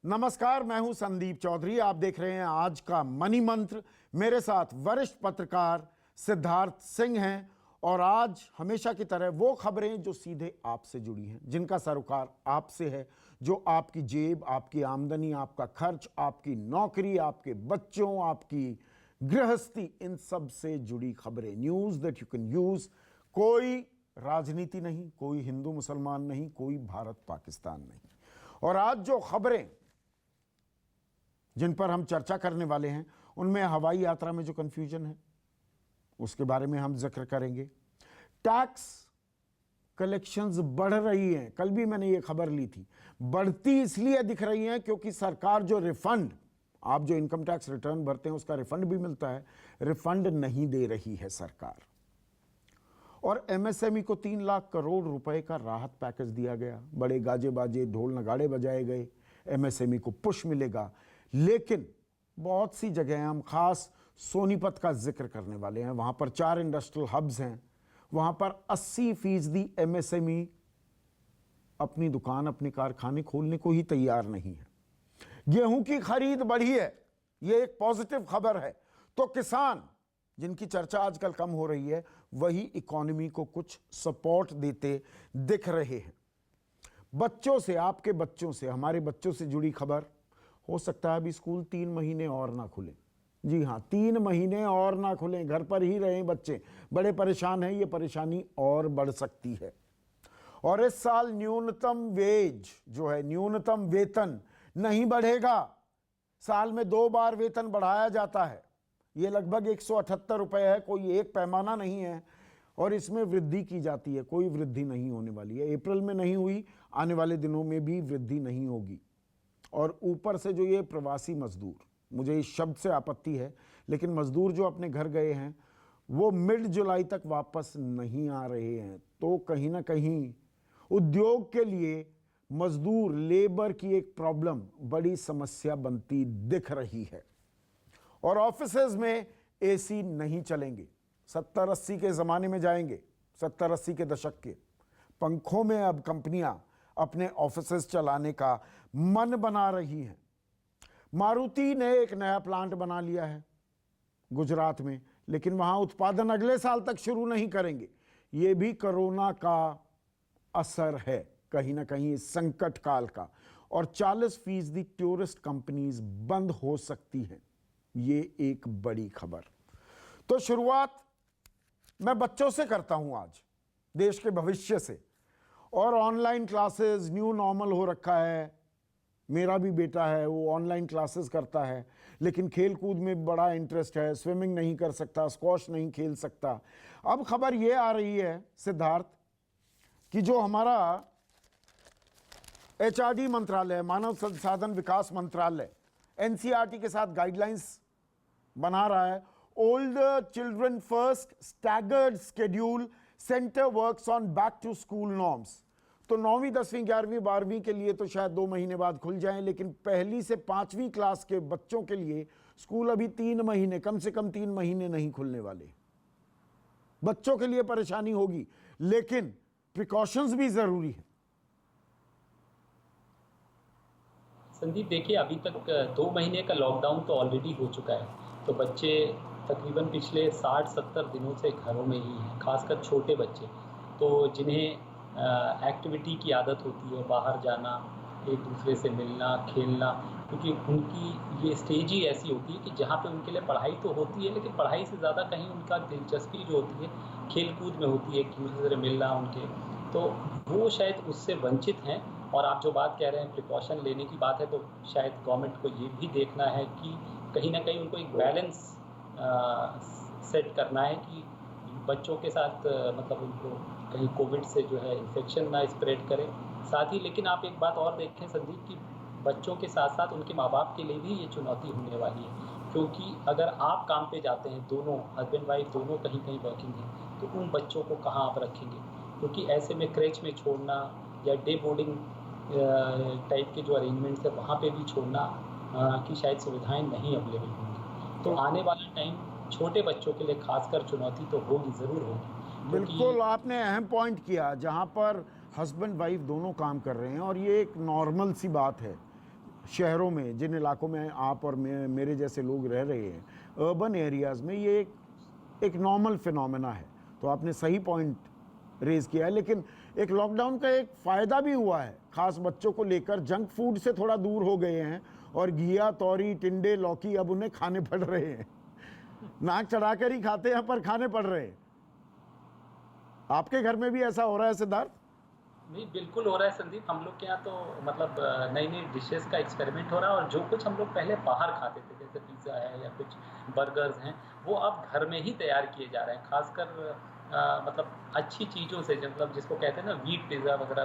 नमस्कार, मैं हूं संदीप चौधरी। आप देख रहे हैं आज का मनी मंत्र। मेरे साथ वरिष्ठ पत्रकार सिद्धार्थ सिंह हैं और आज हमेशा की तरह वो खबरें जो सीधे आपसे जुड़ी हैं, जिनका सरोकार आपसे है, जो आपकी जेब, आपकी आमदनी, आपका खर्च, आपकी नौकरी, आपके बच्चों, आपकी गृहस्थी, इन सब से जुड़ी खबरें। News that you can use. कोई राजनीति नहीं, कोई हिंदू मुसलमान नहीं, कोई भारत पाकिस्तान नहीं। और आज जो खबरें जिन पर हम चर्चा करने वाले हैं, उनमें हवाई यात्रा में जो कंफ्यूजन है उसके बारे में हम जिक्र करेंगे। टैक्स कलेक्शंस बढ़ रही हैं, कल भी मैंने ये खबर ली थी। बढ़ती इसलिए दिख रही हैं क्योंकि सरकार जो रिफंड, आप जो इनकम टैक्स रिटर्न भरते हैं उसका रिफंड भी मिलता है, रिफंड नहीं दे रही है सरकार। और एमएसएमई को 3 लाख करोड़ रुपए का राहत पैकेज दिया गया। बड़े गाजे बाजे, ढोल नगाड़े बजाए गए, एमएसएमई को पुश मिलेगा। लेकिन बहुत सी जगह हम खास सोनीपत का जिक्र करने वाले हैं। वहां पर 4 इंडस्ट्रियल हब्स हैं। वहां पर 80% एमएसएमई अपनी दुकान, अपने कारखाने खोलने को ही तैयार नहीं है। गेहूं की खरीद बढ़ी है, यह एक पॉजिटिव खबर है। तो किसान, जिनकी चर्चा आजकल कम हो रही है, वही इकोनॉमी को कुछ सपोर्ट देते दिख रहे हैं। बच्चों से, आपके बच्चों से, हमारे बच्चों से जुड़ी खबर। हो सकता है अभी स्कूल 3 महीने और ना खुले। जी हां, 3 महीने और ना खुलें, घर पर ही रहें बच्चे। बड़े परेशान हैं, ये परेशानी और बढ़ सकती है। और इस साल न्यूनतम वेज जो है, न्यूनतम वेतन नहीं बढ़ेगा। साल में 2 बार वेतन बढ़ाया जाता है। ये लगभग 178 रुपए है, कोई एक पैमाना नहीं है। और इसमें वृद्धि की जाती है, कोई वृद्धि नहीं होने वाली है। अप्रैल में नहीं हुई, आने वाले दिनों में भी वृद्धि नहीं होगी। और ऊपर से जो ये प्रवासी मजदूर, मुझे इस शब्द से आपत्ति है, लेकिन मजदूर जो अपने घर गए हैं वो मिड जुलाई तक वापस नहीं आ रहे हैं। तो कहीं ना कहीं उद्योग के लिए मजदूर, लेबर की एक प्रॉब्लम, बड़ी समस्या बनती दिख रही है। और ऑफिसेज में एसी नहीं चलेंगे। 70-80 के ज़माने में जाएंगे, 70-80 के दशक के। पंखों में अब कंपनियां अपने ऑफिसेज चलाने का मन बना रही हैं। मारुति ने एक नया प्लांट बना लिया है गुजरात में, लेकिन वहां उत्पादन अगले साल तक शुरू नहीं करेंगे। यह भी कोरोना का असर है कहीं ना कहीं, इस संकट काल का। और 40% टूरिस्ट कंपनीज बंद हो सकती हैं। ये एक बड़ी खबर। तो शुरुआत मैं बच्चों से करता हूं आज, देश के भविष्य से। और ऑनलाइन क्लासेस न्यू नॉर्मल हो रखा है। मेरा भी बेटा है, वो ऑनलाइन क्लासेस करता है, लेकिन खेल कूद में बड़ा इंटरेस्ट है। स्विमिंग नहीं कर सकता, स्क्वॉश नहीं खेल सकता। अब खबर ये आ रही है सिद्धार्थ कि जो हमारा एचआरडी मंत्रालय, मानव संसाधन विकास मंत्रालय, एनसीईआरटी के साथ गाइडलाइंस बना रहा है। Old children first staggered schedule, centre works on back to school norms. तो 9वीं, 10वीं, 11वीं, 12वीं के लिए तो शायद 2 महीने बाद खुल जाएं, लेकिन पहली से 5वीं क्लास के बच्चों के लिए स्कूल अभी 3 महीने, कम से कम 3 महीने नहीं खुलने वाले। बच्चों के लिए परेशानी होगी, लेकिन प्रिकॉशंस भी जरूरी है। संदीप, देखिए, अभी तक 2 महीने का लॉकडाउन तो ऑलरेडी हो चुका है। तो बच्चे तकरीबन पिछले 60-70 दिनों से घरों में ही हैं, खासकर छोटे बच्चे, तो जिन्हें एक्टिविटी की आदत होती है, बाहर जाना, एक दूसरे से मिलना, खेलना, क्योंकि उनकी ये स्टेज ही ऐसी होती है कि जहाँ पे उनके लिए पढ़ाई तो होती है, लेकिन पढ़ाई से ज़्यादा कहीं उनका दिलचस्पी जो होती है खेल कूद में होती है, एक दूसरे से मिलना उनके। तो वो शायद उससे वंचित हैं। और आप जो बात कह रहे हैं, प्रिकॉशन लेने की बात है, तो शायद गवर्नमेंट को ये भी देखना है कि कहीं ना कहीं उनको एक बैलेंस सेट करना है कि बच्चों के साथ मतलब उनको कहीं कोविड से जो है इन्फेक्शन ना स्प्रेड करे। साथ ही लेकिन आप एक बात और देखें संदीप, कि बच्चों के साथ साथ उनके माँ बाप के लिए भी ये चुनौती होने वाली है। क्योंकि अगर आप काम पे जाते हैं, दोनों हस्बैंड वाइफ दोनों कहीं कहीं वर्किंग हैं, तो उन बच्चों को कहाँ आप रखेंगे? क्योंकि ऐसे में क्रेच में छोड़ना या डे बोर्डिंग टाइप के जो अरेंजमेंट्स है वहाँ पे भी छोड़ना की शायद सुविधाएं नहीं अवेलेबल होंगी। तो आने वाला टाइम छोटे बच्चों के लिए खासकर चुनौती तो होगी, ज़रूर होगी। बिल्कुल, आपने अहम पॉइंट किया, जहाँ पर हस्बैंड वाइफ दोनों काम कर रहे हैं और ये एक नॉर्मल सी बात है। शहरों में, जिन इलाकों में आप और मेरे जैसे लोग रह रहे हैं, अर्बन एरियाज़ में, ये एक नॉर्मल फिनोमेना है। तो आपने सही पॉइंट रेज किया है। लेकिन एक लॉकडाउन का एक फ़ायदा भी हुआ है, ख़ास बच्चों को लेकर जंक फूड से थोड़ा दूर हो गए हैं और घिया, तौरी, टिंडे, लौकी अब उन्हें खाने पड़ रहे हैं। नाक चढ़ाकर ही खाते हैं पर खाने पड़ रहे हैं। आपके घर में भी ऐसा हो रहा है सिद्धार्थ? नहीं, बिल्कुल हो रहा है संदीप। हम लोग के यहाँ तो मतलब नई नई डिशेस का एक्सपेरिमेंट हो रहा है, और जो कुछ हम लोग पहले बाहर खाते थे, जैसे पिज़्ज़ा है या कुछ बर्गर्स हैं, वो अब घर में ही तैयार किए जा रहे हैं। खासकर मतलब अच्छी चीज़ों से, मतलब जिसको कहते हैं ना व्हीट पिज़्ज़ा वगैरह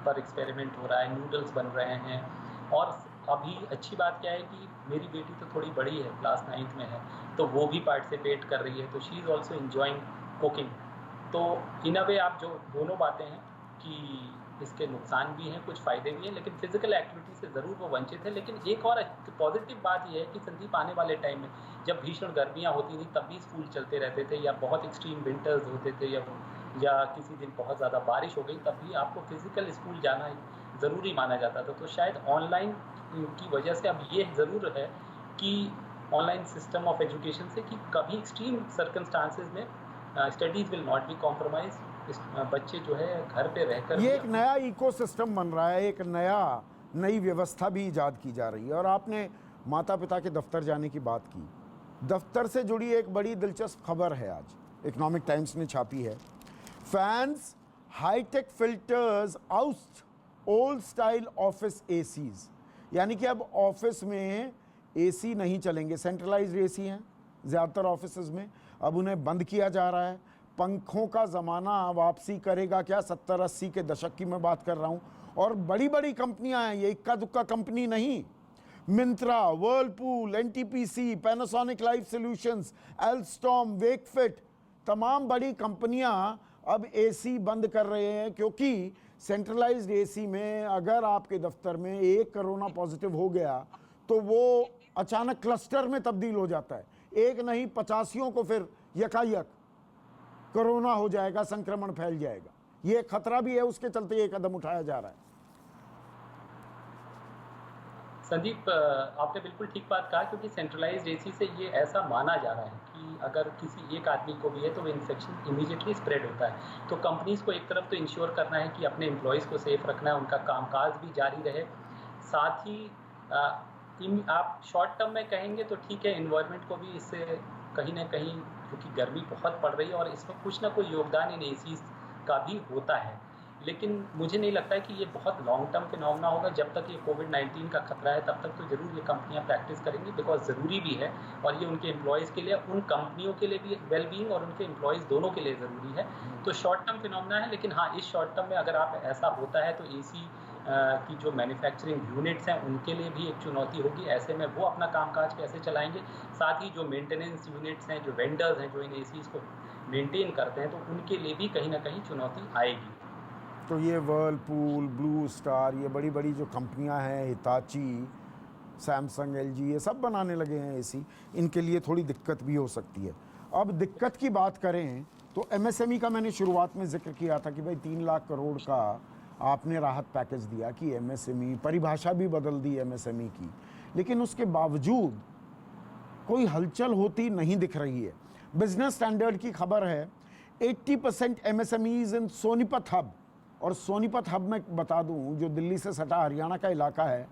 पर एक्सपेरिमेंट हो रहा है, नूडल्स बन रहे हैं। और अभी अच्छी बात क्या है कि मेरी बेटी तो थोड़ी बड़ी है, क्लास 9th में है, तो वो भी पार्टिसिपेट कर रही है, तो she is also enjoying cooking. तो इन अ वे आप जो दोनों बातें हैं कि इसके नुकसान भी हैं, कुछ फ़ायदे भी हैं, लेकिन फिजिकल एक्टिविटी से ज़रूर वो वंचित है। लेकिन एक और पॉजिटिव बात यह है कि संदीप, आने वाले टाइम में जब भीषण गर्मियाँ होती थी तब भी स्कूल चलते रहते थे, या बहुत एक्सट्रीम विंटर्स होते थे, या किसी दिन बहुत ज़्यादा बारिश हो गई, तब भी आपको फिजिकल स्कूल जाना ज़रूरी माना जाता था। तो शायद ऑनलाइन की वजह से अब ये ज़रूर है कि ऑनलाइन सिस्टम ऑफ एजुकेशन से, कि कभी एक्सट्रीम सर्कमस्टांसेस में studies will not be compromise. बच्चे जो है घर पे रहकर ये एक नया इकोसिस्टम बन रहा है, एक नई व्यवस्था भी इजाद की जा रही है। और आपने माता पिता के दफ्तर जाने की बात की, दफ्तर से जुड़ी एक बड़ी दिलचस्प खबर है, आज इकोनॉमिक टाइम्स ने छापी है। Fans hitech filters oust old style office ACs, यानी कि अब ऑफिस में एसी नहीं चलेंगे। सेंट्रलाइज्ड एसी हैं ज़्यादातर ऑफिसेज में, अब उन्हें बंद किया जा रहा है। पंखों का ज़माना वापसी करेगा क्या? 70-80 के दशक की मैं बात कर रहा हूँ। और बड़ी बड़ी कंपनियां हैं, ये इक्का दुक्का कंपनी नहीं। Myntra, Whirlpool, NTPC, Panasonic life solutions, Alstom, Wakefit, तमाम बड़ी कंपनियां अब एसी बंद कर रहे हैं, क्योंकि सेंट्रलाइज्ड एसी में अगर आपके दफ्तर में एक कोरोना पॉजिटिव हो गया तो वो अचानक क्लस्टर में तब्दील हो जाता है। एक नहीं, 85 को फिर यकायक कोरोना हो जाएगा, संक्रमण फैल जाएगा। ये खतरा भी है, उसके चलते ये कदम उठाया जा रहा है। संदीप, आपने बिल्कुल ठीक बात कहा, क्योंकि सेंट्रलाइज्ड एसी से ये ऐसा माना जा रहा है कि अगर किसी एक आदमी को भी है तो वो इन्फेक्शन इमीडिएटली स्प्रेड होता है। तो कंपनीज़ को एक तरफ तो इंश्योर करना है कि अपने एम्प्लॉयज़ को सेफ रखना है, उनका कामकाज भी जारी रहे। साथ ही आप शॉर्ट टर्म में कहेंगे तो ठीक है, इन्वायरमेंट को भी इससे कहीं ना कहीं, क्योंकि गर्मी बहुत पड़ रही है और इसमें कुछ ना कोई योगदान इन एसीज का भी होता है। लेकिन मुझे नहीं लगता है कि ये बहुत लॉन्ग टर्म फिनोमेना होगा। जब तक ये कोविड-19 का खतरा है तब तक तो ज़रूर ये कंपनियां प्रैक्टिस करेंगी, बिकॉज ज़रूरी भी है, और ये उनके एम्प्लॉयज़ के लिए, उन कंपनियों के लिए भी वेलबींग और उनके एम्प्लॉयज़ दोनों के लिए ज़रूरी है। तो शॉर्ट टर्म फिनोमेना है, लेकिन हाँ, इस शॉर्ट टर्म में अगर आप ऐसा होता है तो एसी की जो मैन्युफैक्चरिंग यूनिट्स हैं उनके लिए भी एक चुनौती होगी। ऐसे में वो अपना कामकाज कैसे चलाएंगे? साथ ही जो मेंटेनेंस यूनिट्स हैं, जो वेंडर्स हैं जो इन एसीज को मेंटेन करते हैं, तो उनके लिए भी कहीं ना कहीं चुनौती आएगी। तो ये वर्लपूल, ब्लू स्टार, ये बड़ी बड़ी जो कंपनियां हैं, हिताची, सैमसंग, एलजी, ये सब बनाने लगे हैं एसी, इनके लिए थोड़ी दिक्कत भी हो सकती है। अब दिक्कत की बात करें तो एमएसएमई का मैंने शुरुआत में जिक्र किया था कि भाई 3 लाख करोड़ का आपने राहत पैकेज दिया, कि एमएसएमई, परिभाषा भी बदल दी एमएसएमई की, लेकिन उसके बावजूद कोई हलचल होती नहीं दिख रही है। बिजनेस स्टैंडर्ड की खबर है 80% एमएसएमईज इन सोनीपत हब, और सोनीपत हब में बता दूं जो दिल्ली से सटा हरियाणा का इलाका है,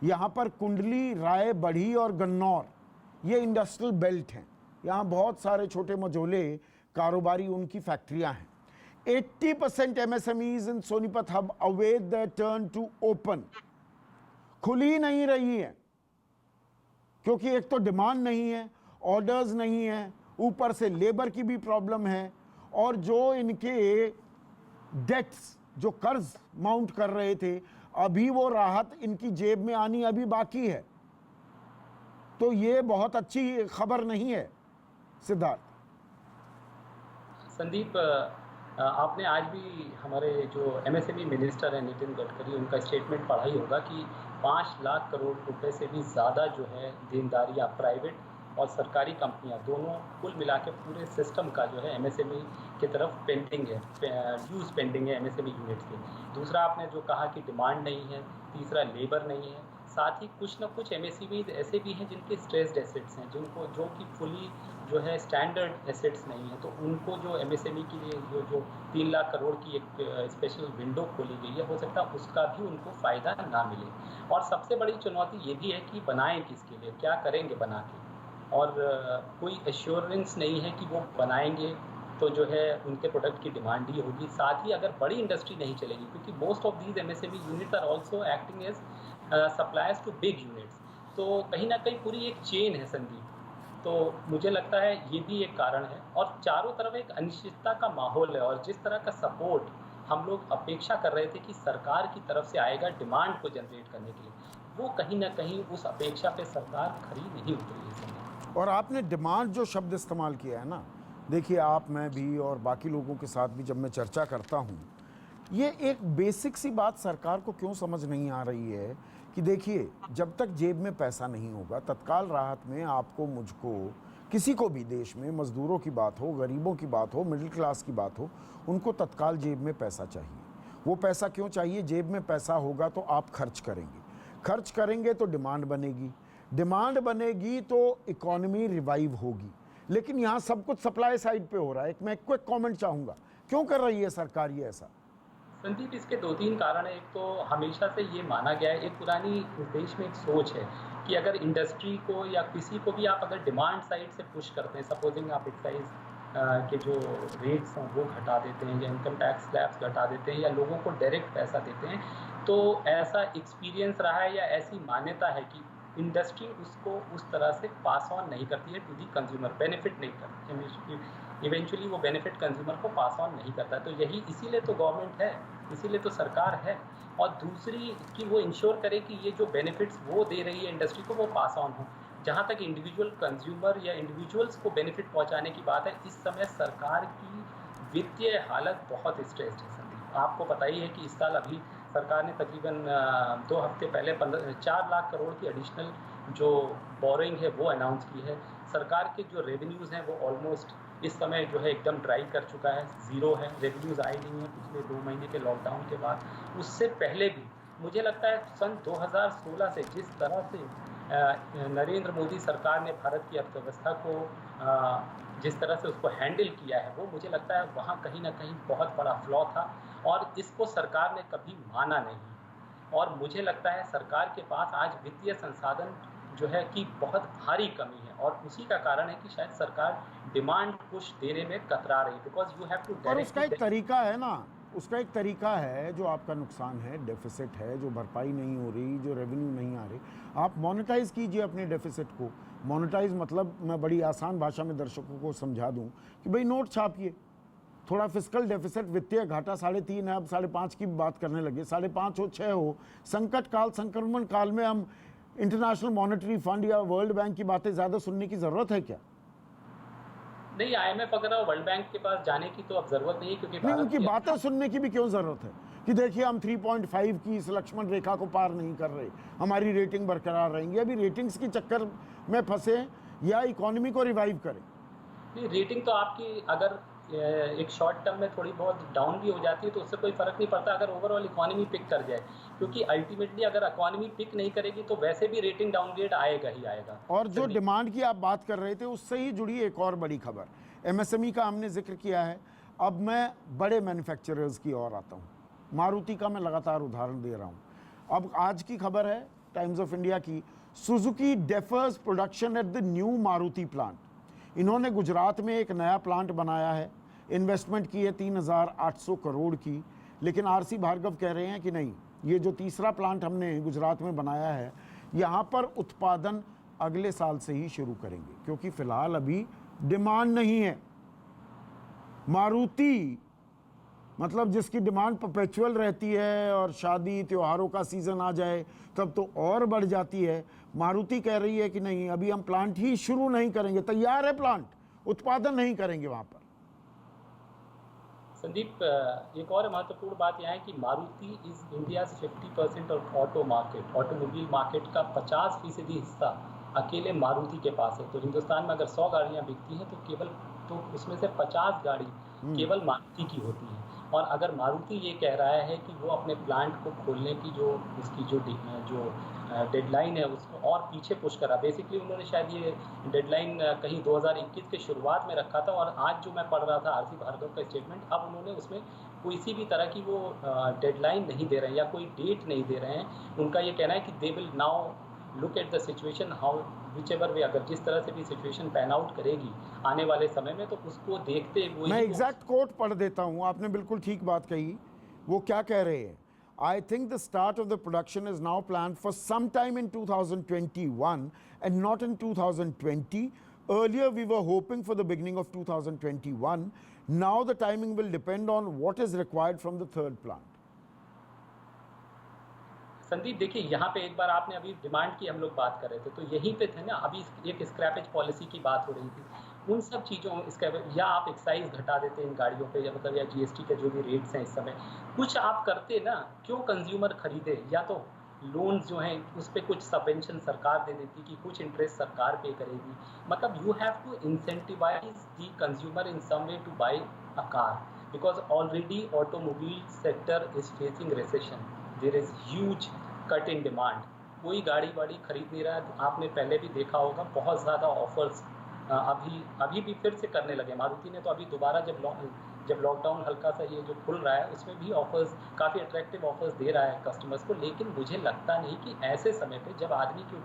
यहाँ पर कुंडली, राय बढ़ी और गन्नौर, ये इंडस्ट्रियल बेल्ट हैं। यहाँ बहुत सारे छोटे मझोले कारोबारी, उनकी फैक्ट्रियाँ हैं। 80% MSMEs in Sonipat hub await their turn to open, खुली नहीं रही है, क्योंकि एक तो डिमांड नहीं है, ऑर्डर्स नहीं है, ऊपर से लेबर की भी प्रॉब्लम है, और जो इनके डेट्स, जो कर्ज माउंट कर रहे थे, अभी वो राहत इनकी जेब में आनी अभी बाकी है। तो ये बहुत अच्छी खबर नहीं है सिद्धार्थ। संदीप, आपने आज भी हमारे जो एमएसएमई मिनिस्टर हैं नितिन गडकरी, उनका स्टेटमेंट पढ़ा ही होगा कि 5 लाख करोड़ रुपए से भी ज़्यादा जो है देनदारियाँ प्राइवेट और सरकारी कंपनियां दोनों कुल मिला के पूरे सिस्टम का जो है एमएसएमई की तरफ पेंडिंग है, ड्यूज पेंडिंग है एमएसएमई यूनिट्स के। दूसरा, आपने जो कहा कि डिमांड नहीं है, तीसरा लेबर नहीं है, साथ ही कुछ ना कुछ एमएसएमईज ऐसे भी हैं जिनके स्ट्रेस्ड एसेट्स हैं, जिनको जो कि फुली जो है स्टैंडर्ड एसेट्स नहीं है, तो उनको जो एमएसएमई के लिए जो 3 लाख करोड़ की एक स्पेशल विंडो खोली गई है, हो सकता है उसका भी उनको फ़ायदा ना मिले। और सबसे बड़ी चुनौती ये भी है कि बनाएं किसके लिए, क्या करेंगे बना के, और कोई एश्योरेंस नहीं है कि वो बनाएंगे तो जो है उनके प्रोडक्ट की डिमांड ही होगी। साथ ही अगर बड़ी इंडस्ट्री नहीं चलेगी, क्योंकि most of these MSME units are also acting as suppliers to big units, तो कहीं ना कहीं पूरी एक चेन है संदीप। तो मुझे लगता है ये भी एक कारण है, और चारों तरफ एक अनिश्चितता का माहौल है, और जिस तरह का सपोर्ट हम लोग अपेक्षा कर रहे थे कि सरकार की तरफ से आएगा डिमांड को जनरेट करने के लिए, वो कहीं ना कहीं उस अपेक्षा पे सरकार खरी नहीं उतरी है संदीप। और आपने डिमांड जो शब्द इस्तेमाल किया है ना, देखिए आप, मैं भी और बाकी लोगों के साथ भी जब मैं चर्चा करता हूँ, ये एक बेसिक सी बात सरकार को क्यों समझ नहीं आ रही है कि देखिए, जब तक जेब में पैसा नहीं होगा, तत्काल राहत में आपको, मुझको, किसी को भी देश में, मजदूरों की बात हो, गरीबों की बात हो, मिडिल क्लास की बात हो, उनको तत्काल जेब में पैसा चाहिए। वो पैसा क्यों चाहिए? जेब में पैसा होगा तो आप खर्च करेंगे, खर्च करेंगे तो डिमांड बनेगी, डिमांड बनेगी तो इकोनॉमी रिवाइव होगी। लेकिन यहाँ सब कुछ सप्लाई साइड पे हो रहा है। मैं क्विक कमेंट चाहूँगा, क्यों कर रही है सरकार ये ऐसा? संदीप, इसके 2-3 कारण हैं। एक तो हमेशा से ये माना गया है, एक पुरानी इस देश में एक सोच है कि अगर इंडस्ट्री को या किसी को भी आप अगर डिमांड साइड से पुश करते हैं, सपोजिंग आप एक्साइज के जो रेट्स हैं वो घटा देते हैं, या इनकम टैक्स स्लैब्स घटा देते हैं, या लोगों को डायरेक्ट पैसा देते हैं, तो ऐसा एक्सपीरियंस रहा है या ऐसी मान्यता है कि इंडस्ट्री उसको उस तरह से पास ऑन नहीं करती है टू दी कंज्यूमर, बेनिफिट नहीं करती, इवेंचुअली वो बेनिफिट कंज्यूमर को पास ऑन नहीं करता है। तो यही, इसीलिए तो गवर्नमेंट है, इसीलिए तो सरकार है। और दूसरी कि वो इंश्योर करे कि ये जो बेनिफिट्स वो दे रही है इंडस्ट्री को, वो पास ऑन हो। जहाँ तक इंडिविजुअल कंज्यूमर या इंडिविजुअल्स को बेनिफिट पहुँचाने की बात है, इस समय सरकार की वित्तीय हालत बहुत स्ट्रेस्ड है संदीप। आपको पता ही है कि इस साल अभी सरकार ने तकरीबन 2 हफ्ते पहले 4 लाख करोड़ की एडिशनल जो बोरिंग है वो अनाउंस की है। सरकार के जो रेवेन्यूज़ हैं वो ऑलमोस्ट इस समय जो है एकदम ड्राई कर चुका है, ज़ीरो है, रेवेन्यूज़ आए नहीं है पिछले 2 महीने के लॉकडाउन के बाद। उससे पहले भी मुझे लगता है सन 2016 से जिस तरह से नरेंद्र मोदी सरकार ने भारत की अर्थव्यवस्था को जिस तरह से उसको हैंडल किया है, वो मुझे लगता है वहाँ कहीं ना कहीं बहुत बड़ा फ्लॉ था, और इसको सरकार ने कभी माना नहीं। और मुझे लगता है सरकार के पास आज वित्तीय संसाधन जो है कि बहुत भारी कमी है, और उसी का कारण है कि शायद सरकार डिमांड पुश देने में कतरा रही, बिकॉज यू हैव टू। और उसका एक तरीका है ना, उसका एक तरीका है, जो आपका नुकसान है, डेफिसिट है, जो भरपाई नहीं हो रही, जो रेवेन्यू नहीं आ रही, आप मोनेटाइज कीजिए अपने डेफिसिट को। मोनेटाइज मतलब, मैं बड़ी आसान भाषा में दर्शकों को समझा दूं कि भाई नोट छापिए, थोड़ा फिस्कल डेफिसिट, वित्तीय घाटा 3.5 है, अब 5.5 की बात करने लगे, 5.5 हो, 6 हो। संकट काल, संक्रमण काल में हम इंटरनेशनल मॉनेटरी फंड या वर्ल्ड बैंक की बातें ज़्यादा सुनने की ज़रूरत है क्या? नहीं, IMF वगैरह वर्ल्ड बैंक के पास जाने की तो अब जरूरत नहीं है, क्योंकि नहीं, उनकी बातें सुनने की भी क्यों जरूरत है कि देखिए हम 3.5 की इस लक्ष्मण रेखा को पार नहीं कर रहे, हमारी रेटिंग बरकरार रहेंगी। अभी रेटिंग्स के चक्कर में फंसे या इकोनॉमी को रिवाइव करें? नहीं, रेटिंग तो आपकी अगर एक शॉर्ट टर्म में थोड़ी बहुत डाउन भी हो जाती है तो उससे कोई फर्क नहीं पड़ता अगर ओवरऑल इकोनॉमी पिक कर जाए, क्योंकि अल्टीमेटली अगर इकोनॉमी पिक नहीं करेगी तो वैसे भी रेटिंग डाउनग्रेड आएगा ही आएगा। और जो डिमांड की आप बात कर रहे थे, उससे ही जुड़ी एक और बड़ी खबर, MSME का हमने जिक्र किया है। अब मैं बड़े मैन्युफैक्चरर्स की ओर आता हूँ। मारुति का मैं लगातार उदाहरण दे रहा हूँ। अब आज की खबर है टाइम्स ऑफ इंडिया की, Suzuki defers production at the new Maruti plant. इन्होंने गुजरात में एक नया प्लांट बनाया है, इन्वेस्टमेंट की है 3,800 करोड़ की, लेकिन RC भार्गव कह रहे हैं कि नहीं, ये जो तीसरा प्लांट हमने गुजरात में बनाया है, यहाँ पर उत्पादन अगले साल से ही शुरू करेंगे, क्योंकि फिलहाल अभी डिमांड नहीं है। मारुति मतलब जिसकी डिमांड परपेचुअल रहती है, और शादी त्योहारों का सीज़न आ जाए तब तो और बढ़ जाती है। मारुति कह रही है कि नहीं, अभी हम प्लांट ही शुरू नहीं करेंगे, तैयार है प्लांट, उत्पादन नहीं करेंगे वहाँ पर। संदीप, एक और महत्वपूर्ण बात यह है कि Maruti is India's 50% of auto market, automobile market का 50% हिस्सा अकेले मारुति के पास है। तो हिंदुस्तान में अगर 100 गाड़ियाँ बिकती हैं तो उसमें से 50 गाड़ी केवल मारुति की होती है। और अगर मारुति ये कह रहा है कि वो अपने प्लांट को खोलने की जो उसकी जो डेडलाइन है उसको और पीछे पुश करा। बेसिकली उन्होंने शायद ये डेडलाइन कहीं 2021 के शुरुआत में रखा था, और आज जो मैं पढ़ रहा था आरसी भार्गव का स्टेटमेंट, अब उन्होंने उसमें किसी भी तरह की वो डेडलाइन नहीं दे रहे हैं या कोई डेट नहीं दे रहे हैं। उनका ये कहना है कि they will now look at the situation how which ever वे, अगर जिस तरह से भी सिचुएशन पैन आउट करेगी आने वाले समय में, तो उसको देखते हुए मैं एग्जैक्ट कोट पढ़ देता हूं, आपने बिल्कुल ठीक बात कही। वो क्या कह रहे हैं? I think the start of the production is now planned for sometime in 2021 and not in 2020. Earlier we were hoping for the beginning of 2021. Now the timing will depend on what is required from the third plant. Sandeep देखिए, यहाँ पे एक बार आपने अभी demand की हम लोग बात कर रहे थे, तो यहीं पे थे ना, अभी एक स्क्रैपेज पॉलिसी की बात हो रही थी। उन सब चीज़ों या आप एक्साइज घटा देते इन गाड़ियों पे, या मतलब या जीएसटी के जो भी रेट्स हैं इस समय, कुछ आप करते ना, क्यों कंज्यूमर खरीदे? या तो लोन्स जो हैं उस पर कुछ सबवेंशन सरकार दे देती कि कुछ इंटरेस्ट सरकार पे करेगी। मतलब you have to incentivise the consumer in some way to buy a car, because already automobile sector is facing recession, there is huge cut in demand, कोई गाड़ी वाड़ी खरीद नहीं रहा है। आपने पहले भी देखा होगा बहुत ज़्यादा ऑफर्स अभी भी फिर से करने लगे। मारुति ने तो अभी दोबारा जब लॉकडाउन हल्का सा ये जो खुल रहा है उसमें भी ऑफर्स, काफ़ी अट्रैक्टिव ऑफर्स दे रहा है कस्टमर्स को। लेकिन मुझे लगता नहीं कि ऐसे समय पे जब आदमी के,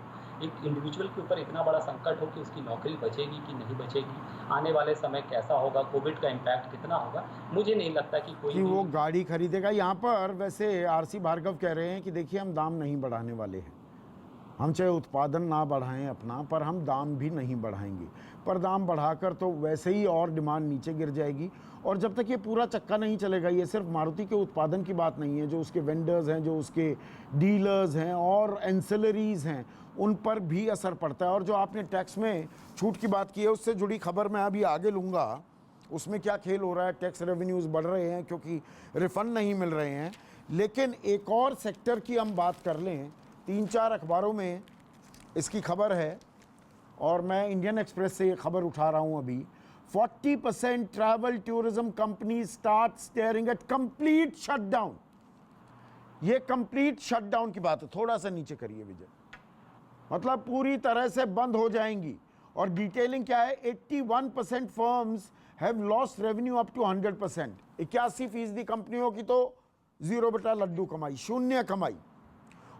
एक इंडिविजुअल के ऊपर इतना बड़ा संकट हो कि उसकी नौकरी बचेगी कि नहीं बचेगी, आने वाले समय कैसा होगा, कोविड का इम्पैक्ट कितना होगा, मुझे नहीं लगता कि कोई वो गाड़ी खरीदेगा। यहाँ पर वैसे आरसी भार्गव कह रहे हैं कि देखिए हम दाम नहीं बढ़ाने वाले हैं, हम चाहे उत्पादन ना बढ़ाएं अपना, पर हम दाम भी नहीं बढ़ाएंगे। पर दाम बढ़ाकर तो वैसे ही और डिमांड नीचे गिर जाएगी। और जब तक ये पूरा चक्का नहीं चलेगा, ये सिर्फ मारुति के उत्पादन की बात नहीं है, जो उसके वेंडर्स हैं, जो उसके डीलर्स हैं और एंसिलरीज हैं, उन पर भी असर पड़ता है। और जो आपने टैक्स में छूट की बात की है, उससे जुड़ी खबर मैं अभी आगे लूँगा। उसमें क्या खेल हो रहा है, टैक्स रेवेन्यूज़ बढ़ रहे हैं क्योंकि रिफंड नहीं मिल रहे हैं। लेकिन एक और सेक्टर की हम बात कर लें, 3-4 अखबारों में इसकी खबर है और मैं इंडियन एक्सप्रेस से ये खबर उठा रहा हूँ अभी। 40% travel tourism company start staring at complete shutdown. ये कंप्लीट शटडाउन की बात है, थोड़ा सा नीचे करिए विजय, मतलब पूरी तरह से बंद हो जाएंगी। और डिटेलिंग क्या है, 81% firms have lost revenue up to 100%। 81% कंपनियों की तो 0 बटा लड्डू कमाई, शून्य कमाई।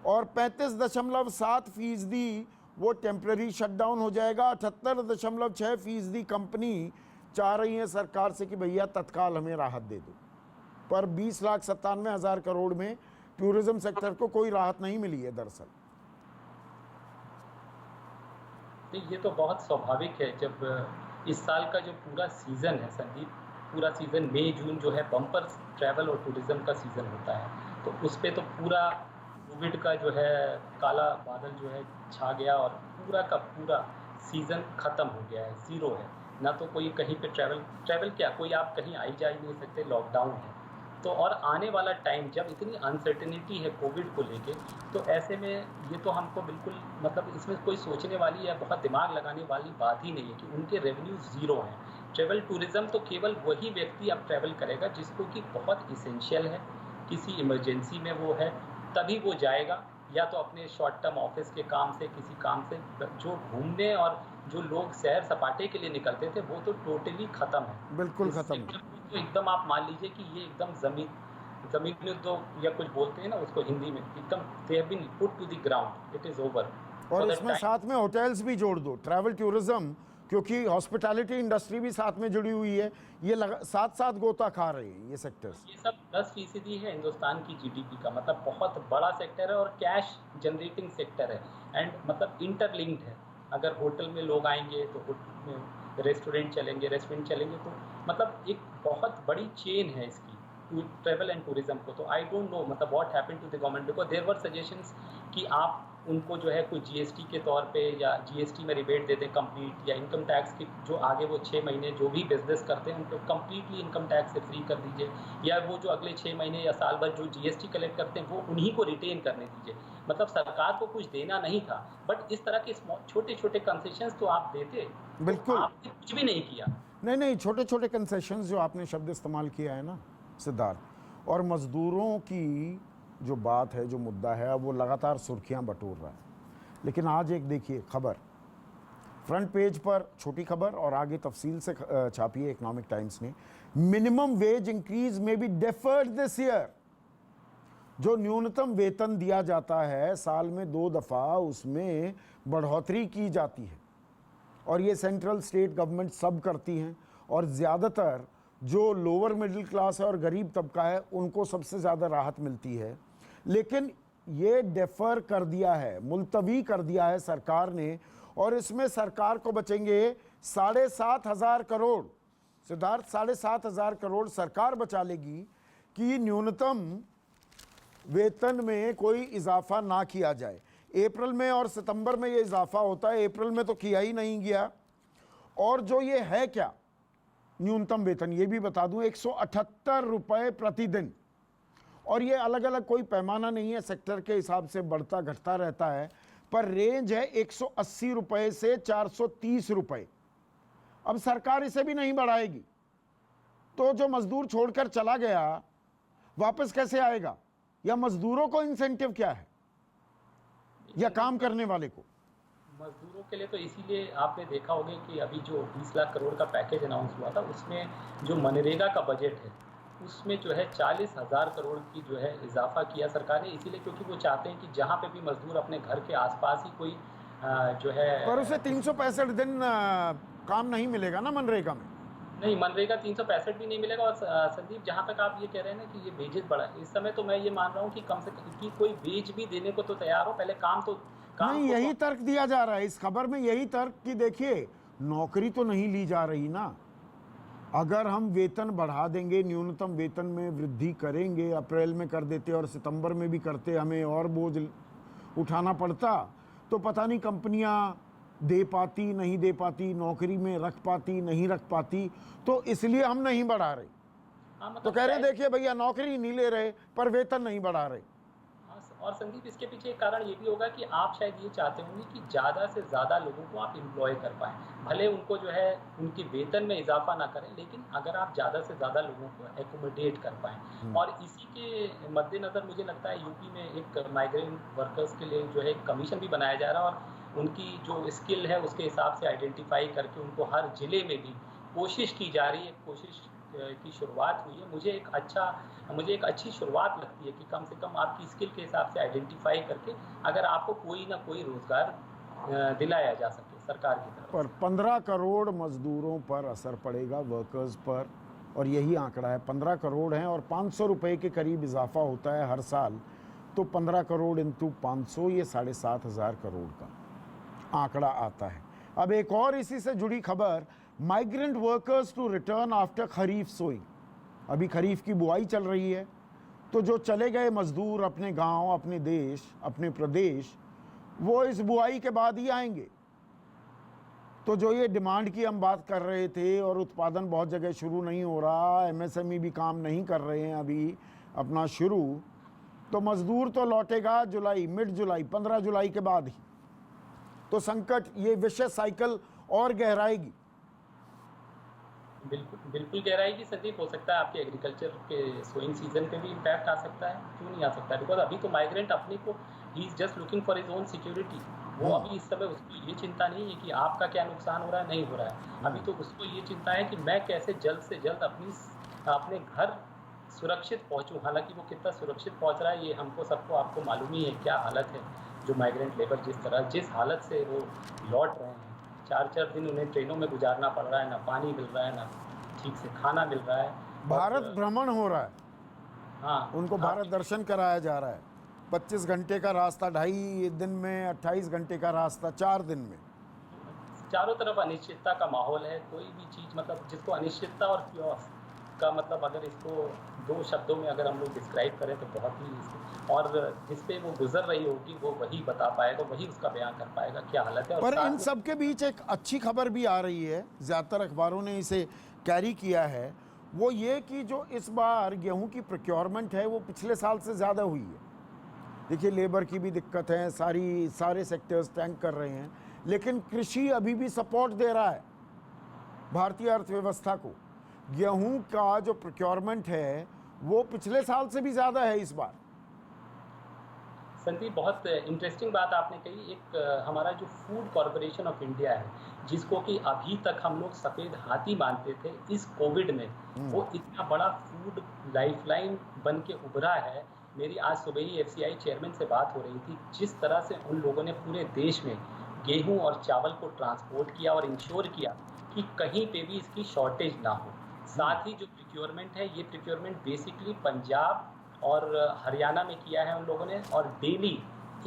और 35.7% वो टेम्प्रेरी शटडाउन हो जाएगा। 78.6% कंपनी चाह रही है सरकार से कि भैया तत्काल हमें राहत दे दो। पर 20,97,000 करोड़ में टूरिज्म सेक्टर को कोई राहत नहीं मिली है दरअसल। ये तो बहुत स्वाभाविक है, जब इस साल का जो पूरा सीज़न है संदीप, पूरा सीज़न मई जून जो है बम्पर ट्रैवल और टूरिज्म का सीज़न होता है, तो उस पर तो पूरा कोविड का जो है काला बादल जो है छा गया और पूरा का पूरा सीज़न ख़त्म हो गया है, ज़ीरो है। ना तो कोई कहीं पे ट्रैवल क्या, कोई आप कहीं आई जा ही नहीं सकते, लॉकडाउन है। तो और आने वाला टाइम जब इतनी अनसर्टेनिटी है कोविड को लेके, तो ऐसे में ये तो हमको बिल्कुल, मतलब इसमें कोई सोचने वाली या बहुत दिमाग लगाने वाली बात ही नहीं है कि उनके रेवेन्यू ज़ीरो हैं। ट्रैवल टूरिज़्म तो केवल वही व्यक्ति अब ट्रैवल करेगा जिसको कि बहुत इसेंशियल है, किसी इमरजेंसी में वो है, तभी वो जाएगा, या तो अपने शॉर्ट टर्म ऑफिस के काम से, किसी काम से। जो घूमने और जो लोग सैर सपाटे के लिए निकलते थे वो तो टोटली ख़त्म है, बिल्कुल ख़त्म है। तो एकदम आप मान लीजिए कि ये एकदम ज़मीन में तो, या कुछ बोलते हैं ना उसको हिंदी में, एकदम they have been put to the ground, it is over. और इसमें साथ में होटल्स भी जोड़ दो, ट्रैवल टूरिज्म, क्योंकि हॉस्पिटैलिटी इंडस्ट्री भी साथ में जुड़ी हुई है, ये साथ गोता खा रहे हैं ये सेक्टर्स। ये सब 10% है हिंदुस्तान की जीडीपी का, मतलब बहुत बड़ा सेक्टर है और कैश जनरेटिंग सेक्टर है, एंड मतलब इंटरलिंक्ड है। अगर होटल में लोग आएंगे तो होटल में रेस्टोरेंट चलेंगे, तो मतलब एक बहुत बड़ी चेन है इसकी ट्रैवल एंड टूरिज्म को। तो आई डोंट नो मतलब what happened to the government, because there were suggestions कि आप उनको जो है कोई जीएसटी के तौर पे या जीएसटी में रिबेट दे दें कंप्लीट, या इनकम टैक्स की जो आगे वो 6 महीने जो भी बिजनेस करते हैं उनको कंप्लीटली इनकम टैक्स से फ्री कर दीजिए, या वो जो अगले 6 महीने या साल भर जो जीएसटी कलेक्ट करते हैं वो उन्हीं को रिटेन करने दीजिए। मतलब सरकार को कुछ देना नहीं था, बट इस तरह के छोटे छोटे कंसेशंस तो आप देते, बिल्कुल आपने कुछ भी नहीं किया। नहीं, छोटे छोटे कंसेशंस जो आपने शब्द इस्तेमाल किया है ना सिद्धार्थ, और मजदूरों की जो बात है, जो मुद्दा है, वो लगातार सुर्खियां बटोर रहा है। लेकिन आज एक देखिए खबर, फ्रंट पेज पर छोटी खबर और आगे तफसील से छापी है इकोनॉमिक टाइम्स ने। मिनिमम वेज इंक्रीज में बी डेफर्ड दिस ईयर। जो न्यूनतम वेतन दिया जाता है साल में 2 दफ़ा, उसमें बढ़ोतरी की जाती है और ये सेंट्रल स्टेट गवर्नमेंट सब करती हैं। और ज़्यादातर जो लोअर मिडिल क्लास है और गरीब तबका है उनको सबसे ज़्यादा राहत मिलती है। लेकिन ये डेफर कर दिया है, मुलतवी कर दिया है सरकार ने, और इसमें सरकार को बचेंगे 7,500 करोड़। सिद्धार्थ, 7,500 करोड़ सरकार बचा लेगी कि न्यूनतम वेतन में कोई इजाफा ना किया जाए। अप्रैल में और सितंबर में ये इजाफा होता है, अप्रैल में तो किया ही नहीं गया। और जो ये है क्या न्यूनतम वेतन, ये भी बता दूं, 178 रुपये प्रतिदिन। और ये अलग अलग कोई पैमाना नहीं है, सेक्टर के हिसाब से बढ़ता घटता रहता है, पर रेंज है 180 रुपये से 430 रुपये। अब सरकार इसे भी नहीं बढ़ाएगी तो जो मजदूर छोड़कर चला गया वापस कैसे आएगा, या मजदूरों को इंसेंटिव क्या है, या काम करने वाले को? मजदूरों के लिए तो इसीलिए आपने देखा होगा कि अभी जो 20 लाख करोड़ का पैकेज अनाउंस हुआ था, उसमें जो मनरेगा का बजट है उसमें जो है 40,000 करोड़ की जो है इजाफा किया सरकार ने, इसीलिए क्योंकि वो चाहते हैं कि जहाँ पे भी मजदूर अपने घर के आसपास ही कोई जो है, पर उसे 365 दिन काम नहीं मिलेगा ना मनरेगा में। नहीं, मनरेगा 365 भी नहीं मिलेगा। और संदीप, जहाँ तक आप ये कह रहे हैं ना कि ये वेजेस बढ़ा, इस समय तो मैं ये मान रहा हूँ कि कम से कम कि कोई वेज भी देने को तो तैयार हो, पहले काम नहीं, यही तर्क दिया जा रहा है इस खबर में, यही तर्क कि देखिए नौकरी तो नहीं ली जा रही ना। अगर हम वेतन बढ़ा देंगे, न्यूनतम वेतन में वृद्धि करेंगे, अप्रैल में कर देते और सितंबर में भी करते, हमें और बोझ उठाना पड़ता, तो पता नहीं कंपनियां दे पाती नहीं दे पाती, नौकरी में रख पाती नहीं रख पाती। तो इसलिए हम नहीं बढ़ा रहे। मतलब तो कह रहे देखिए भैया नौकरी नहीं ले रहे पर वेतन नहीं बढ़ा रहे। और संदीप, इसके पीछे एक कारण ये भी होगा कि आप शायद ये चाहते होंगे कि ज़्यादा से ज़्यादा लोगों को आप एम्प्लॉय कर पाएँ, भले उनको जो है उनके वेतन में इजाफा ना करें, लेकिन अगर आप ज़्यादा से ज़्यादा लोगों को एकोमोडेट कर पाएँ। और इसी के मद्देनज़र मुझे लगता है यूपी में एक माइग्रेंट वर्कर्स के लिए जो है एक कमीशन भी बनाया जा रहा है, और उनकी जो स्किल है उसके हिसाब से आइडेंटिफाई करके उनको हर ज़िले में भी कोशिश की जा रही है। कोशिश की शुरुआत हुई है। मुझे एक अच्छी शुरुआत लगती है कि कम से कम आपकी स्किल के हिसाब से आइडेंटिफाई करके अगर आपको कोई ना कोई रोजगार दिलाया जा सके सरकार की तरफ पर 15 करोड़ मजदूरों पर असर पड़ेगा, वर्कर्स पर, और यही आंकड़ा है। 15 करोड़ हैं और 500 रुपये के करीब इजाफा होता है हर साल, तो 15 करोड़ इंटू 500 ये 7,500 करोड़ का आंकड़ा आता है। अब एक और इसी से जुड़ी खबर, migrant workers to return after kharif sowing. अभी खरीफ की बुआई चल रही है, तो जो चले गए मजदूर अपने गांव, अपने देश, अपने प्रदेश, वो इस बुआई के बाद ही आएंगे। तो जो ये डिमांड की हम बात कर रहे थे, और उत्पादन बहुत जगह शुरू नहीं हो रहा, एमएसएमई भी काम नहीं कर रहे हैं अभी अपना शुरू, तो मजदूर तो लौटेगा जुलाई, मिड जुलाई, 15 जुलाई के बाद ही। तो संकट, ये विशेष साइकिल और गहराएगी। बिल्कुल गहराएगी संदीप। हो सकता है आपके एग्रीकल्चर के सोइंग सीजन पे भी इम्पैक्ट आ सकता है, क्यों नहीं आ सकता है, बिकॉज अभी तो माइग्रेंट अपने को, he is just looking for his own security. वो अभी इस समय उसको ये चिंता नहीं है कि आपका क्या नुकसान हो रहा है, नहीं हो रहा है। अभी तो उसको ये चिंता है कि मैं कैसे जल्द से जल्द अपने घर सुरक्षित पहुँचूँ। हालांकि वो कितना सुरक्षित पहुँच रहा है ये हमको सबको आपको मालूम ही है क्या हालत है। जो माइग्रेंट लेबर जिस हालत से वो लौट रहे हैं, 4-4 दिन उन्हें ट्रेनों में गुजारना पड़ रहा है, ना पानी मिल रहा है, ना ठीक से खाना मिल रहा है। भारत भ्रमण हो रहा है, हाँ, उनको भारत दर्शन कराया जा रहा है। 25 घंटे का रास्ता 2.5 दिन में, 28 घंटे का रास्ता 4 दिन में। चारों तरफ अनिश्चितता का माहौल है। कोई भी चीज़, मतलब जिसको अनिश्चितता और क्योस का मतलब, अगर इसको 2 शब्दों में अगर हम लोग डिस्क्राइब करें तो बहुत ही, और जिस पे वो गुजर रही होगी वो वही बता पाएगा, वही उसका बयान कर पाएगा क्या हालत है। पर इन सब के बीच एक अच्छी खबर भी आ रही है, ज़्यादातर अखबारों ने इसे कैरी किया है, वो ये कि जो इस बार गेहूं की प्रोक्योरमेंट है वो पिछले साल से ज़्यादा हुई है। देखिए लेबर की भी दिक्कत है, सारे सेक्टर्स टैंक कर रहे हैं, लेकिन कृषि अभी भी सपोर्ट दे रहा है भारतीय अर्थव्यवस्था को। गेहूं का जो प्रोक्योरमेंट है वो पिछले साल से भी ज़्यादा है इस बार, संदीप, बहुत इंटरेस्टिंग बात आपने कही। एक हमारा जो फूड कॉरपोरेशन ऑफ इंडिया है, जिसको कि अभी तक हम लोग सफ़ेद हाथी मानते थे, इस कोविड में वो इतना बड़ा फूड लाइफलाइन बन के उभरा है। मेरी आज सुबह ही एफसीआई चेयरमैन से बात हो रही थी। जिस तरह से उन लोगों ने पूरे देश में गेहूं और चावल को ट्रांसपोर्ट किया और इंश्योर किया कि कहीं पे भी इसकी शॉर्टेज ना हो। साथ ही जो प्रिक्योरमेंट है, ये प्रिक्योरमेंट बेसिकली पंजाब और हरियाणा में किया है उन लोगों ने, और डेली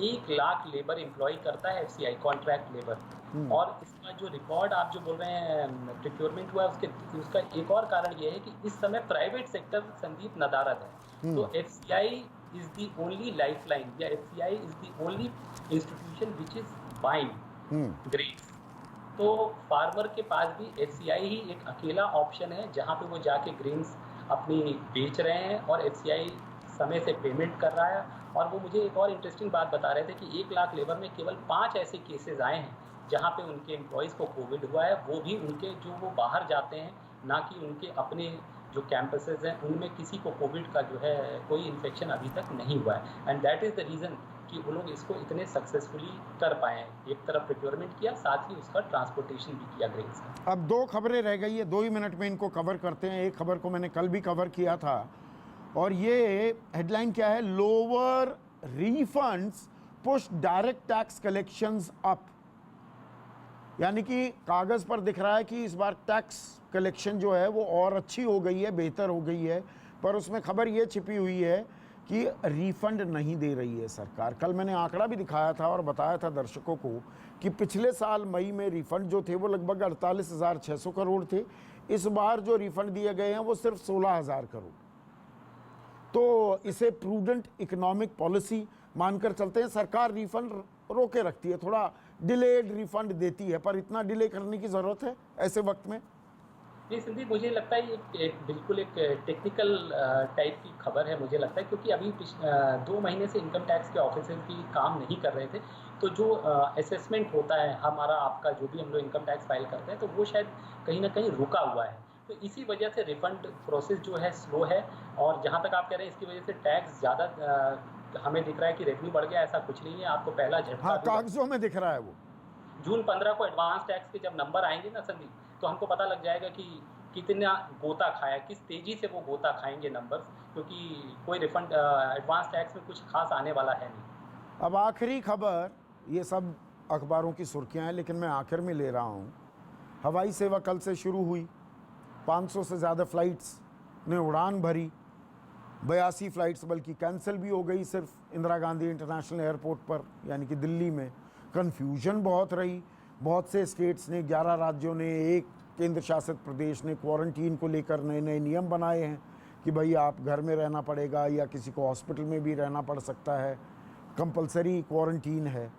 1 लाख लेबर एम्प्लॉय करता है एफसीआई, कॉन्ट्रैक्ट लेबर। और इसका जो रिकॉर्ड आप जो बोल रहे हैं प्रिक्योरमेंट हुआ है, उसका एक और कारण ये है कि इस समय प्राइवेट सेक्टर, संदीप, नदारद है। तो FCI is the only lifeline, या FCI is the only institution which is buying grades. तो फार्मर के पास भी एफसीआई ही एक अकेला ऑप्शन है जहां पे वो जाके ग्रेन्स अपनी बेच रहे हैं, और एफसीआई समय से पेमेंट कर रहा है। और वो मुझे एक और इंटरेस्टिंग बात बता रहे थे कि 1 लाख लेबर में केवल 5 ऐसे केसेस आए हैं जहां पे उनके एम्प्लॉयज़ को कोविड हुआ है, वो भी उनके जो वो बाहर जाते हैं, ना कि उनके अपने जो कैंपसेस हैं उनमें किसी को कोविड का जो है कोई इन्फेक्शन अभी तक नहीं हुआ है। And that is the reason कि वो लोग इसको इतने सक्सेसफुली कर पाए हैं। एक तरफ प्रिक्योरमेंट किया, साथ ही उसका ट्रांसपोर्टेशन भी किया ग्रेन्स का। अब 2 खबरें रह गई है, 2 ही मिनट में इनको कवर करते हैं। एक खबर को मैंने कल भी कवर किया था, और ये हेडलाइन क्या है? Lower refunds push direct tax collections up. यानी कि कागज पर दिख रहा है कि इस बार टैक्स कलेक्शन जो है वो और अच्छी हो गई है, बेहतर हो गई है, पर उसमें खबर ये छिपी हुई है कि रिफंड नहीं दे रही है सरकार। कल मैंने आंकड़ा भी दिखाया था और बताया था दर्शकों को कि पिछले साल मई में रिफंड जो थे वो लगभग 48,600 करोड़ थे। इस बार जो रिफंड दिए गए हैं वो सिर्फ 16,000 करोड़। तो इसे प्रूडेंट इकोनॉमिक पॉलिसी मानकर चलते हैं। सरकार रिफंड रोके रखती है, थोड़ा डिलेड रिफंड देती है, पर इतना डिले करने की ज़रूरत है ऐसे वक्त में? नहीं संदीप, मुझे लगता है ये बिल्कुल एक टेक्निकल टाइप की खबर है, मुझे लगता है, क्योंकि अभी 2 महीने से इनकम टैक्स के ऑफिसर्स भी काम नहीं कर रहे थे। तो जो असेसमेंट होता है हमारा, आपका, जो भी हम लोग इनकम टैक्स फाइल करते हैं, तो वो शायद कहीं ना कहीं रुका हुआ है। तो इसी वजह से रिफंड प्रोसेस जो है स्लो है। और जहाँ तक आप कह रहे हैं इसकी वजह से टैक्स ज़्यादा हमें दिख रहा है कि रेवेन्यू बढ़ गया, ऐसा कुछ नहीं है। आपको पहला झटका हाँ, कागजों में दिख रहा है वो। जून 15 को एडवांस टैक्स के जब नंबर आएंगे ना संदीप, तो हमको पता लग जाएगा कि कितना गोता खाया, किस तेज़ी से वो गोता खाएंगे नंबर्स, क्योंकि कोई रिफंड एडवांस टैक्स में कुछ खास आने वाला है नहीं। अब आखिरी खबर, ये सब अखबारों की सुर्खियां हैं लेकिन मैं आखिर में ले रहा हूँ। हवाई सेवा कल से शुरू हुई, 500 से ज़्यादा फ़्लाइट्स ने उड़ान भरी, 82 फ़्लाइट्स बल्कि कैंसिल भी हो गई सिर्फ इंदिरा गांधी इंटरनेशनल एयरपोर्ट पर, यानी कि दिल्ली में। कन्फ्यूजन बहुत रही, बहुत से स्टेट्स ने, 11 राज्यों ने, एक केंद्र शासित प्रदेश ने क्वारंटीन को लेकर नए नए नियम बनाए हैं कि भाई आप घर में रहना पड़ेगा या किसी को हॉस्पिटल में भी रहना पड़ सकता है, कंपलसरी क्वारंटीन है।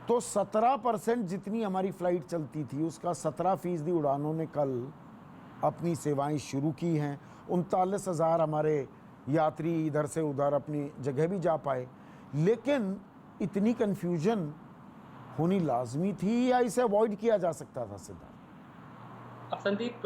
तो 17% जितनी हमारी फ़्लाइट चलती थी उसका 17% उड़ानों ने कल अपनी सेवाएं शुरू की हैं। 39,000 हमारे यात्री इधर से उधर अपनी जगह भी जा पाए। लेकिन इतनी कन्फ्यूजन होनी लाजमी थी या इसे अवॉइड किया जा सकता था सिद्धार्थ? अब संदीप,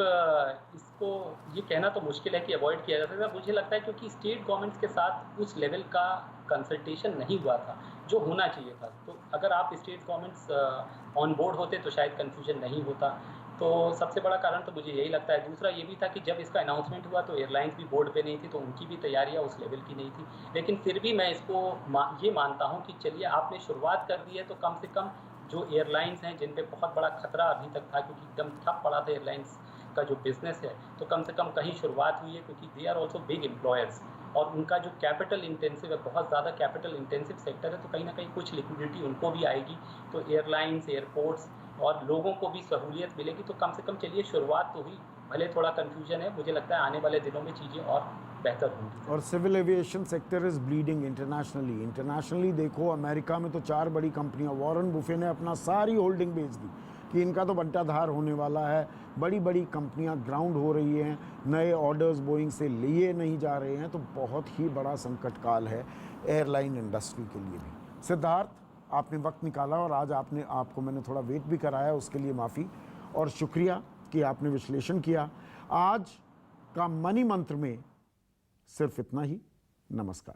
इसको ये कहना तो मुश्किल है कि अवॉइड किया जा सकता है। मुझे लगता है क्योंकि स्टेट गवर्नमेंट्स के साथ उस लेवल का कंसल्टेशन नहीं हुआ था जो होना चाहिए था। तो अगर आप स्टेट गवर्नमेंट्स ऑन बोर्ड होते तो शायद कन्फ्यूजन नहीं होता। तो सबसे बड़ा कारण तो मुझे यही लगता है। दूसरा ये भी था कि जब इसका अनाउंसमेंट हुआ तो एयरलाइंस भी बोर्ड पे नहीं थी, तो उनकी भी तैयारियां उस लेवल की नहीं थी। लेकिन फिर भी मैं इसको ये मानता हूँ कि चलिए आपने शुरुआत कर दी है, तो कम से कम जो एयरलाइंस हैं जिन पे बहुत बड़ा खतरा अभी तक था, क्योंकि एकदम ठप पड़ा था एयरलाइंस का जो बिजनेस है, तो कम से कम कहीं शुरुआत हुई है, क्योंकि they are also big employers और उनका जो कैपिटल इंटेंसिव है, बहुत ज़्यादा कैपिटल इंटेंसिव सेक्टर है, तो कहीं ना कहीं कुछ लिक्विडिटी उनको भी आएगी। तो एयरलाइंस, एयरपोर्ट्स और लोगों को भी सहूलियत मिलेगी। तो कम से कम चलिए शुरुआत तो हुई, भले थोड़ा कन्फ्यूजन है। मुझे लगता है आने वाले दिनों में चीज़ें और बेहतर होंगी। और civil aviation sector is bleeding internationally देखो, अमेरिका में तो 4 बड़ी कंपनियां, वॉरेन बुफे ने अपना सारी होल्डिंग बेच दी कि इनका तो बंटाधार होने वाला है। बड़ी बड़ी कंपनियां ग्राउंड हो रही हैं, नए ऑर्डर्स बोइंग से लिए नहीं जा रहे हैं। तो बहुत ही बड़ा संकट काल है एयरलाइन इंडस्ट्री के लिए भी। सिद्धार्थ, आपने वक्त निकाला और आज आपको मैंने थोड़ा वेट भी कराया, उसके लिए माफ़ी और शुक्रिया कि आपने विश्लेषण किया। आज का मनी मंत्र में सिर्फ इतना ही। नमस्कार।